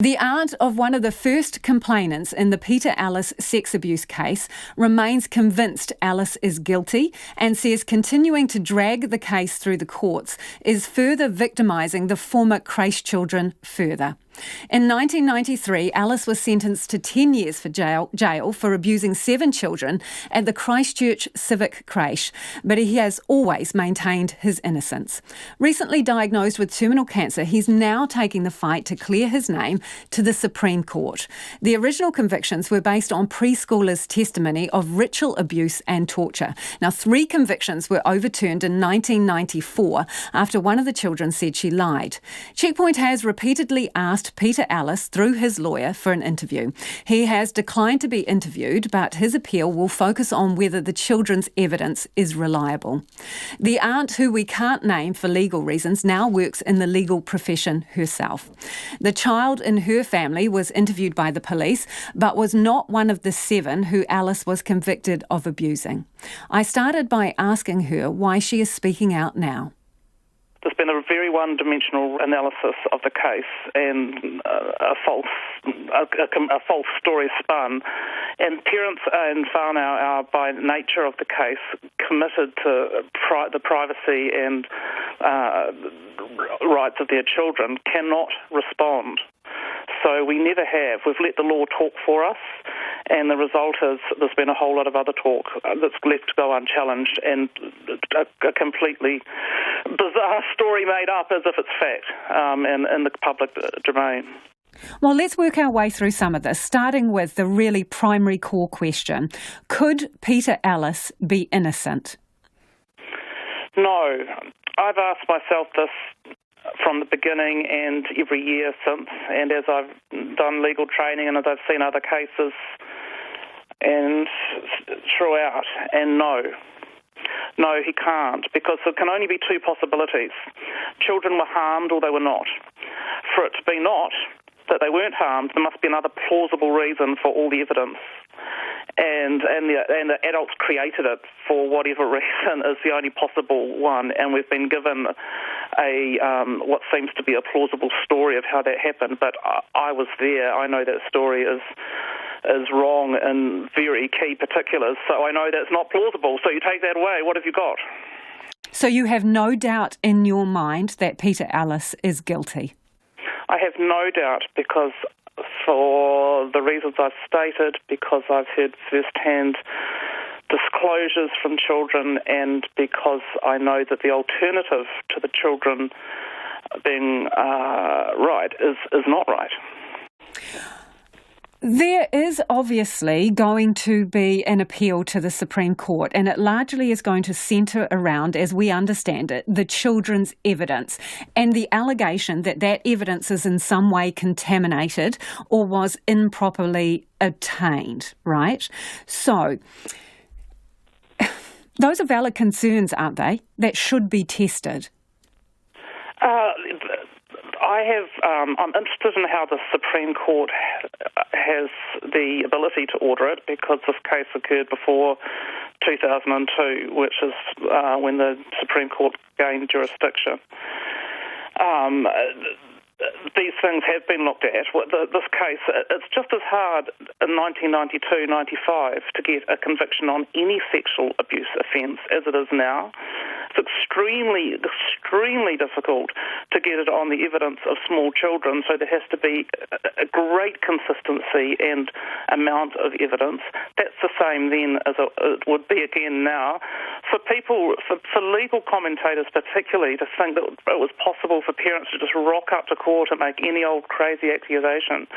The aunt of one of the first complainants in the Peter Ellis sex abuse case remains convinced Ellis is guilty and says continuing to drag the case through the courts is further victimising the former Creche children further. In 1993, Ellis was sentenced to 10 years for jail for abusing 7 children at the Christchurch Civic Creche, but he has always maintained his innocence. Recently diagnosed with terminal cancer, he's now taking the fight to clear his name to the Supreme Court. The original convictions were based on preschoolers' testimony of ritual abuse and torture. Now, 3 convictions were overturned in 1994 after one of the children said she lied. Checkpoint has repeatedly asked Peter Ellis through his lawyer for an interview. He has declined to be interviewed, but his appeal will focus on whether the children's evidence is reliable. The aunt, who we can't name for legal reasons, now works in the legal profession herself. The child in her family was interviewed by the police, but was not one of the 7 who Ellis was convicted of abusing. I started by asking her why she is speaking out now. There's been a very one-dimensional analysis of the case and a false story spun. And parents in whānau are, by nature of the case, committed to the privacy and rights of their children, cannot respond. So we never have. We've let the law talk for us, and the result is there's been a whole lot of other talk that's left to go unchallenged and a completely bizarre story made up as if it's fact in the public domain. Well, let's work our way through some of this, starting with the really primary core question. Could Peter Ellis be innocent? No. I've asked myself this from the beginning and every year since, and as I've done legal training and as I've seen other cases and throughout, and no, he can't, because there can only be 2 possibilities. Children were harmed or they were not. For it to be not, that they weren't harmed, there must be another plausible reason for all the evidence. And the adults created it for whatever reason is the only possible one, and we've been given what seems to be a plausible story of how that happened. But I was there. I know that story is wrong in very key particulars, so I know that's not plausible. So you take that away, what have you got? So you have no doubt in your mind that Peter Ellis is guilty? I have no doubt, because for the reasons I've stated, because I've heard first-hand disclosures from children, and because I know that the alternative to the children being right is not right. There is obviously going to be an appeal to the Supreme Court, and it largely is going to centre around, as we understand it, the children's evidence and the allegation that that evidence is in some way contaminated or was improperly obtained, right? So those are valid concerns, aren't they, that should be tested? I'm interested in how the Supreme Court has the ability to order it, because this case occurred before 2002, which is when the Supreme Court gained jurisdiction. These things have been looked at. This case, it's just as hard in 1992-95 to get a conviction on any sexual abuse offence as it is now. It's extremely difficult to get it on the evidence of small children, so there has to be a great consistency and amount of evidence. That's the same then as it would be again now. For legal commentators particularly, to think that it was possible for parents to just rock up to court and make any old crazy accusation,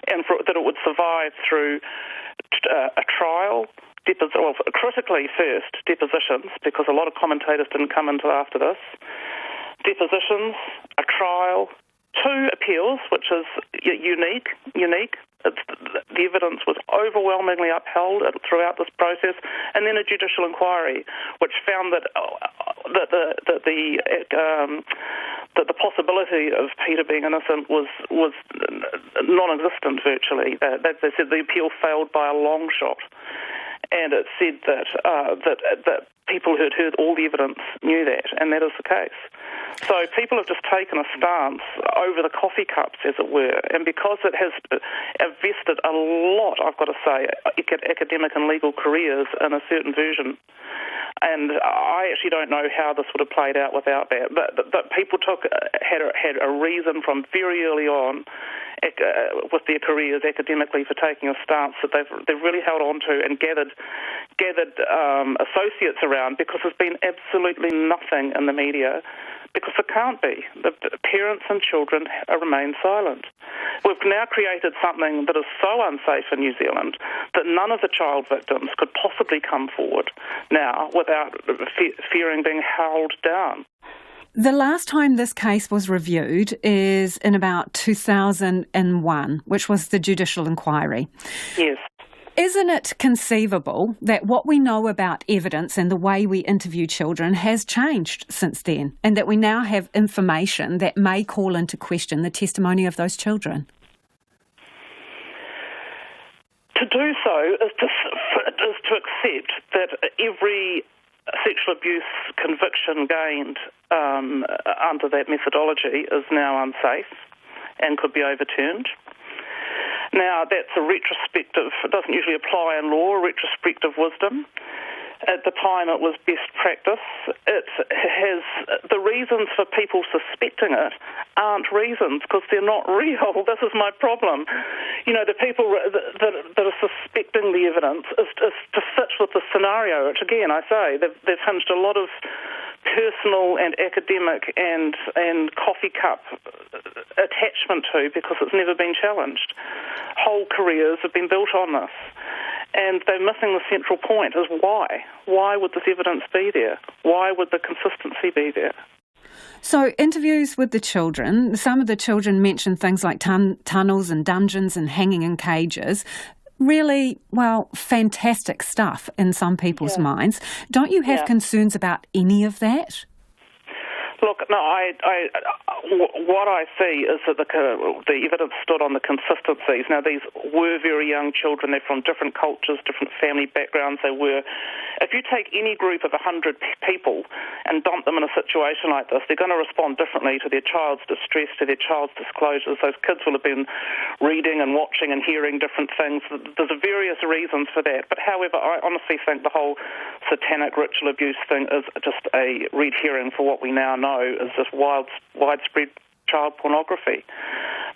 and that it would survive through a trial, critically first, depositions, because a lot of commentators didn't come until after this, depositions, a trial, 2 appeals, which is unique. The evidence was overwhelmingly upheld throughout this process, and then a judicial inquiry, which found that the possibility of Peter being innocent was non-existent virtually. They said the appeal failed by a long shot, and it said that people who had heard all the evidence knew that, and that is the case. So people have just taken a stance over the coffee cups, as it were, and because it has invested a lot, I've got to say, academic and legal careers in a certain version. And I actually don't know how this would have played out without that. But people had a reason from very early on with their careers academically for taking a stance that they've really held on to and gathered associates around, because there's been absolutely nothing in the media, because there can't be. The parents and children remain silent. We've now created something that is so unsafe in New Zealand that none of the child victims could possibly come forward now without fearing being held down. The last time this case was reviewed is in about 2001, which was the Judicial Inquiry. Yes. Isn't it conceivable that what we know about evidence and the way we interview children has changed since then, and that we now have information that may call into question the testimony of those children? To do so is to accept that every sexual abuse conviction gained under that methodology is now unsafe and could be overturned. Now, that's a retrospective, it doesn't usually apply in law, retrospective wisdom. At the time it was best practice. It has, the reasons for people suspecting it aren't reasons, because they're not real. This is my problem. You know, the people that are suspecting the evidence is to fit with the scenario, which again, I say, they've hinged a lot of personal and academic and coffee cup attachment to, because it's never been challenged. Whole careers have been built on this. And they're missing the central point, is why? Why would this evidence be there? Why would the consistency be there? So interviews with the children, some of the children mentioned things like tunnels and dungeons and hanging in cages. Really, well, fantastic stuff in some people's minds. Don't you have concerns about any of that? Look, no, what I see is that the evidence stood on the consistencies. Now, these were very young children. They're from different cultures, different family backgrounds. If you take any group of 100 people and dump them in a situation like this, they're going to respond differently to their child's distress, to their child's disclosures. Those kids will have been reading and watching and hearing different things. There's various reasons for that. But however, I honestly think the whole satanic ritual abuse thing is just a red herring for what we now know is just widespread child pornography.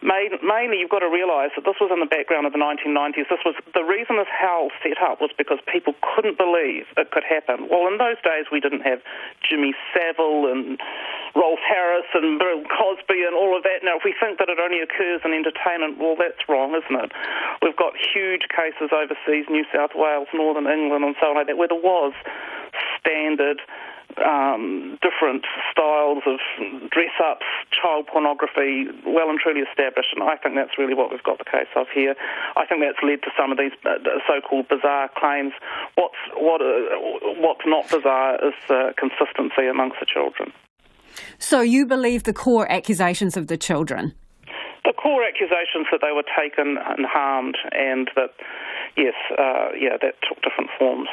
Mainly, you've got to realise that this was in the background of the 1990s. The reason this hell set up was because people couldn't believe it could happen. Well, in those days, we didn't have Jimmy Savile and Rolf Harris and Bill Cosby and all of that. Now, if we think that it only occurs in entertainment, well, that's wrong, isn't it? We've got huge cases overseas, New South Wales, Northern England and so on like that, where there was standard different styles of dress-ups, child pornography, well and truly established, and I think that's really what we've got the case of here. I think that's led to some of these so-called bizarre claims. What's not bizarre is the consistency amongst the children. So you believe the core accusations of the children? The core accusations that they were taken and harmed, and that, that took different forms.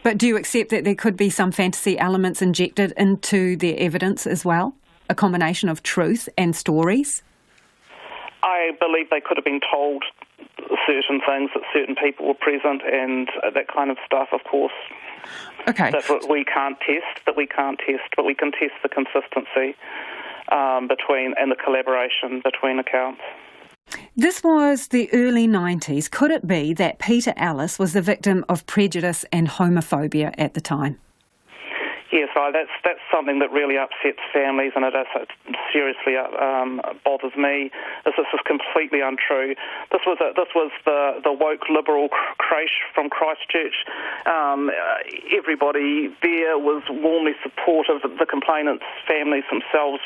But do you accept that there could be some fantasy elements injected into their evidence as well? A combination of truth and stories? I believe they could have been told certain things, that certain people were present and that kind of stuff, of course. Okay. That we can't test, but we can test the consistency between and the collaboration between accounts. This was the early 90s. Could it be that Peter Ellis was the victim of prejudice and homophobia at the time? Yes, that's something that really upsets families, and it seriously bothers me. This is completely untrue. This was the woke liberal creche from Christchurch. Everybody there was warmly supportive. The complainants' families themselves,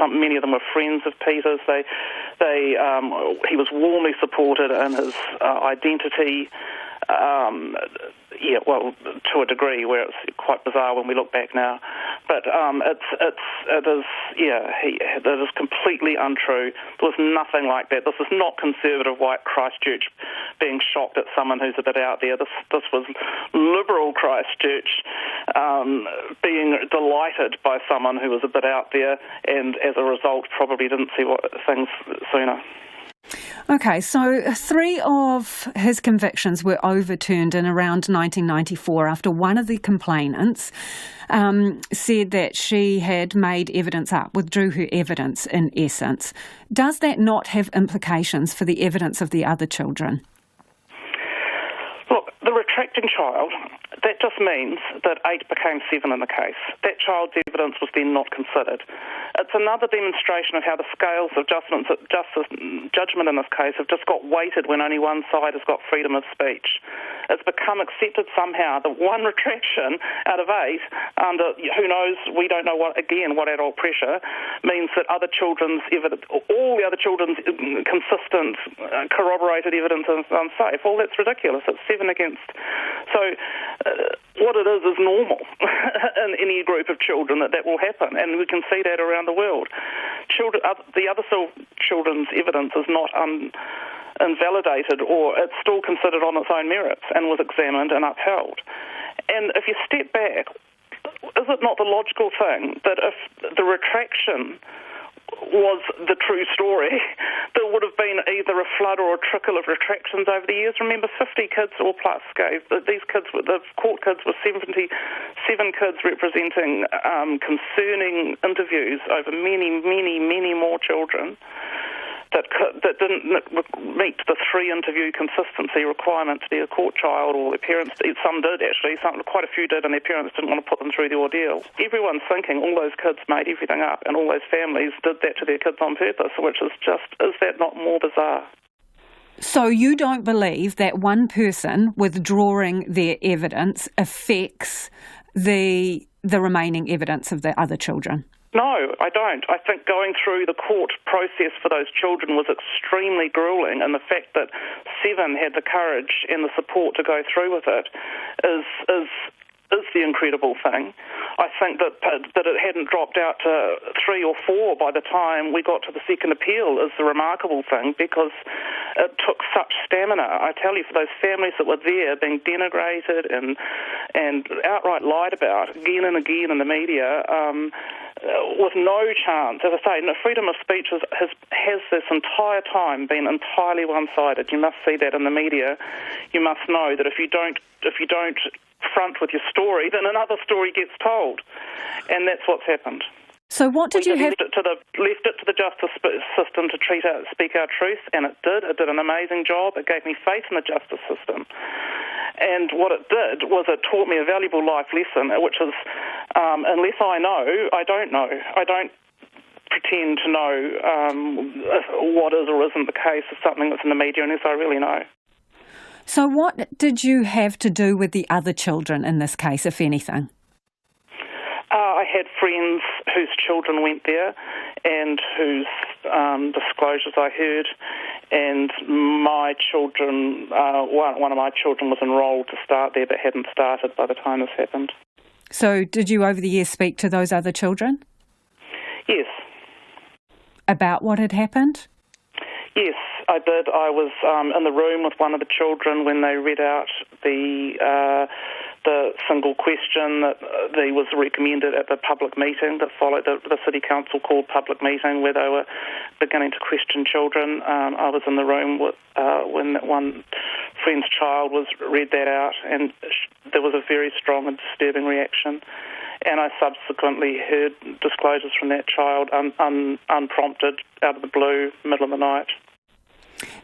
many of them were friends of Peter's. He was warmly supported in his identity. To a degree where it's quite bizarre when we look back now. But that is completely untrue. There was nothing like that. This is not conservative white Christchurch being shocked at someone who's a bit out there. This was liberal Christchurch being delighted by someone who was a bit out there, and as a result probably didn't see things sooner. Okay, so 3 of his convictions were overturned in around 1994 after one of the complainants said that she had made evidence up, withdrew her evidence in essence. Does that not have implications for the evidence of the other children? Look, the retracting child, that just means that 8 became 7 in the case. That child's evidence was then not considered. It's another demonstration of how the scales of judgment in this case have just got weighted when only one side has got freedom of speech. It's become accepted somehow that one retraction out of 8, under who knows, we don't know what adult pressure, means that other children's evidence, all the other children's consistent, corroborated evidence is unsafe. Well, that's ridiculous. It's 7 against. So what it is normal in any group of children that will happen, and we can see that around the world. The other children's evidence is not invalidated, or it's still considered on its own merits and was examined and upheld. And if you step back, is it not the logical thing that if the retraction was the true story, there would have been either a flood or a trickle of retractions over the years? Remember, 50 kids or plus gave, these kids, the court kids were 77 kids representing concerning interviews over many, many, many more children that didn't meet the 3-interview consistency requirement to be a court child, or their parents, some did actually, quite a few did, and their parents didn't want to put them through the ordeal. Everyone's thinking all those kids made everything up, and all those families did that to their kids on purpose, which is that not more bizarre? So you don't believe that one person withdrawing their evidence affects the remaining evidence of the other children? No, I don't. I think going through the court process for those children was extremely gruelling, and the fact that 7 had the courage and the support to go through with it is the incredible thing. I think that it hadn't dropped out to 3 or 4 by the time we got to the second appeal is the remarkable thing, because it took such stamina. I tell you, for those families that were there being denigrated and outright lied about again and again in the media, with no chance. As I say, freedom of speech has this entire time been entirely one-sided. You must see that in the media. You must know that if you don't front with your story, then another story gets told, and that's what's happened. So what did you have? Left it to the justice system to speak our truth, and it did. It did an amazing job. It gave me faith in the justice system. And what it did was it taught me a valuable life lesson, which is, unless I know, I don't know. I don't pretend to know what is or isn't the case of something that's in the media unless I really know. So what did you have to do with the other children in this case, if anything? I had friends whose children went there and whose disclosures I heard, and my children, one of my children was enrolled to start there but hadn't started by the time this happened. So did you over the years speak to those other children? Yes. About what had happened? Yes, I did. I was in the room with one of the children when they read out the single question that was recommended at the public meeting that followed, the City Council called public meeting, where they were beginning to question children. I was in the room when that one friend's child was read that out, and there was a very strong and disturbing reaction. And I subsequently heard disclosures from that child unprompted, out of the blue, middle of the night.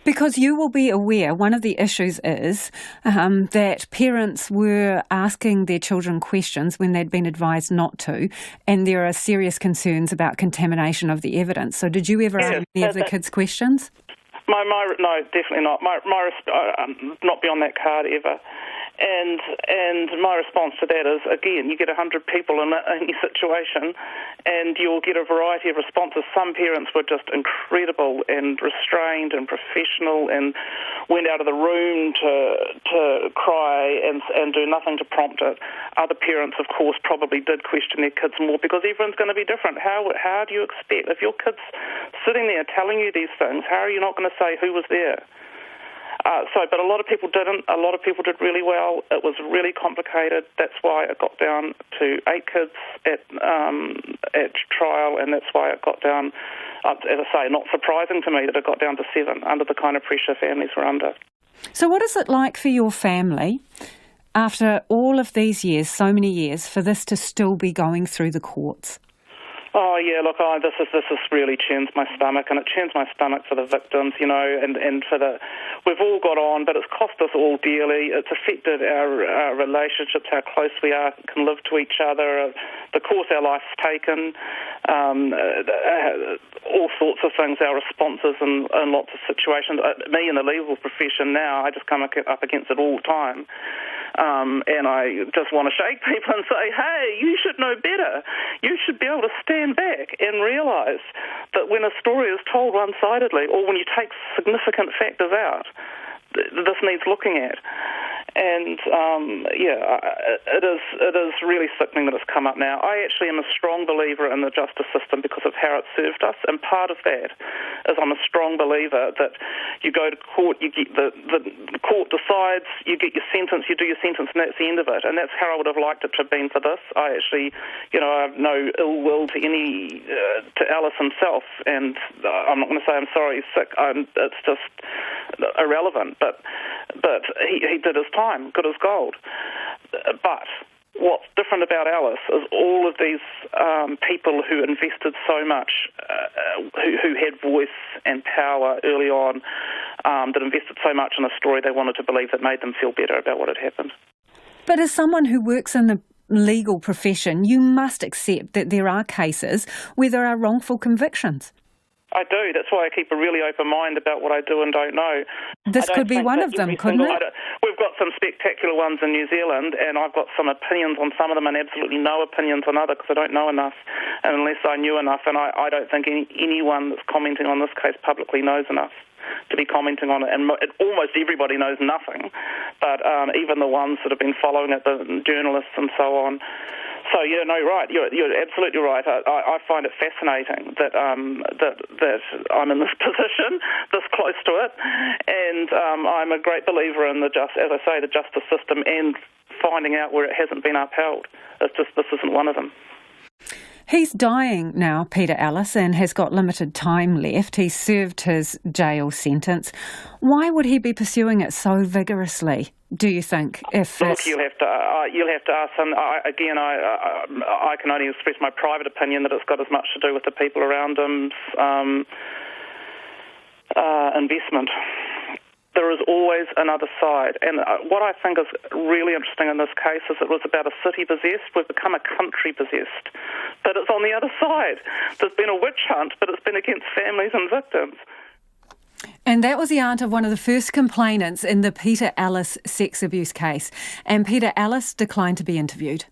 Because you will be aware, one of the issues is that parents were asking their children questions when they'd been advised not to, and there are serious concerns about contamination of the evidence. So did you ever ask any of the kids' questions? No, definitely not. Not be on that card ever. And my response to that is, again, you get 100 people in any situation and you'll get a variety of responses. Some parents were just incredible and restrained and professional and went out of the room to cry and do nothing to prompt it. Other parents, of course, probably did question their kids more because everyone's going to be different. How do you expect, if your kid's sitting there telling you these things, how are you not going to say who was there? But a lot of people didn't. A lot of people did really well. It was really complicated. That's why it got down to 8 kids at trial, and that's why it got down, as I say, not surprising to me that it got down to 7 under the kind of pressure families were under. So what is it like for your family, after all of these years, so many years, for this to still be going through the courts? Oh yeah, look, this is really churns my stomach, and it churns my stomach for the victims, and for we've all got on, but it's cost us all dearly. It's affected our relationships, how close we can live to each other, the course our life's taken, all sorts of things, our responses in lots of situations. Me in the legal profession now, I just come up against it all the time. And I just want to shake people and say, hey, you should know better. You should be able to stand back and realise that when a story is told one-sidedly or when you take significant factors out, this needs looking at. And, it is really sickening that it's come up now. I actually am a strong believer in the justice system because of how it served us, and part of that is I'm a strong believer that you go to court, you get the court decides, you get your sentence, you do your sentence, and that's the end of it. And that's how I would have liked it to have been for this. I actually, I have no ill will to Ellis himself, and I'm not going to say I'm sorry he's sick. It's just irrelevant. But he did his time, good as gold. But what's different about Ellis is all of these people who invested so much, who had voice and power early on, that invested so much in a story they wanted to believe that made them feel better about what had happened. But as someone who works in the legal profession, you must accept that there are cases where there are wrongful convictions. I do. That's why I keep a really open mind about what I do and don't know. This could be one of them, couldn't it? We've got some spectacular ones in New Zealand, and I've got some opinions on some of them and absolutely no opinions on others because I don't know enough, and unless I knew enough. And I don't think anyone that's commenting on this case publicly knows enough to be commenting on it. And almost everybody knows nothing, but even the ones that have been following it, the journalists and so on. So right. You're absolutely right. I find it fascinating that I'm in this position, this close to it, and I'm a great believer in the justice system and finding out where it hasn't been upheld. It's just this isn't one of them. He's dying now, Peter Ellis, and has got limited time left. He's served his jail sentence. Why would he be pursuing it so vigorously, do you think? Look, you'll have to ask him. I can only express my private opinion that it's got as much to do with the people around him's investment. There is always another side. And what I think is really interesting in this case is it was about a city possessed. We've become a country possessed. But it's on the other side. There's been a witch hunt, but it's been against families and victims. And that was the aunt of one of the first complainants in the Peter Ellis sex abuse case. And Peter Ellis declined to be interviewed.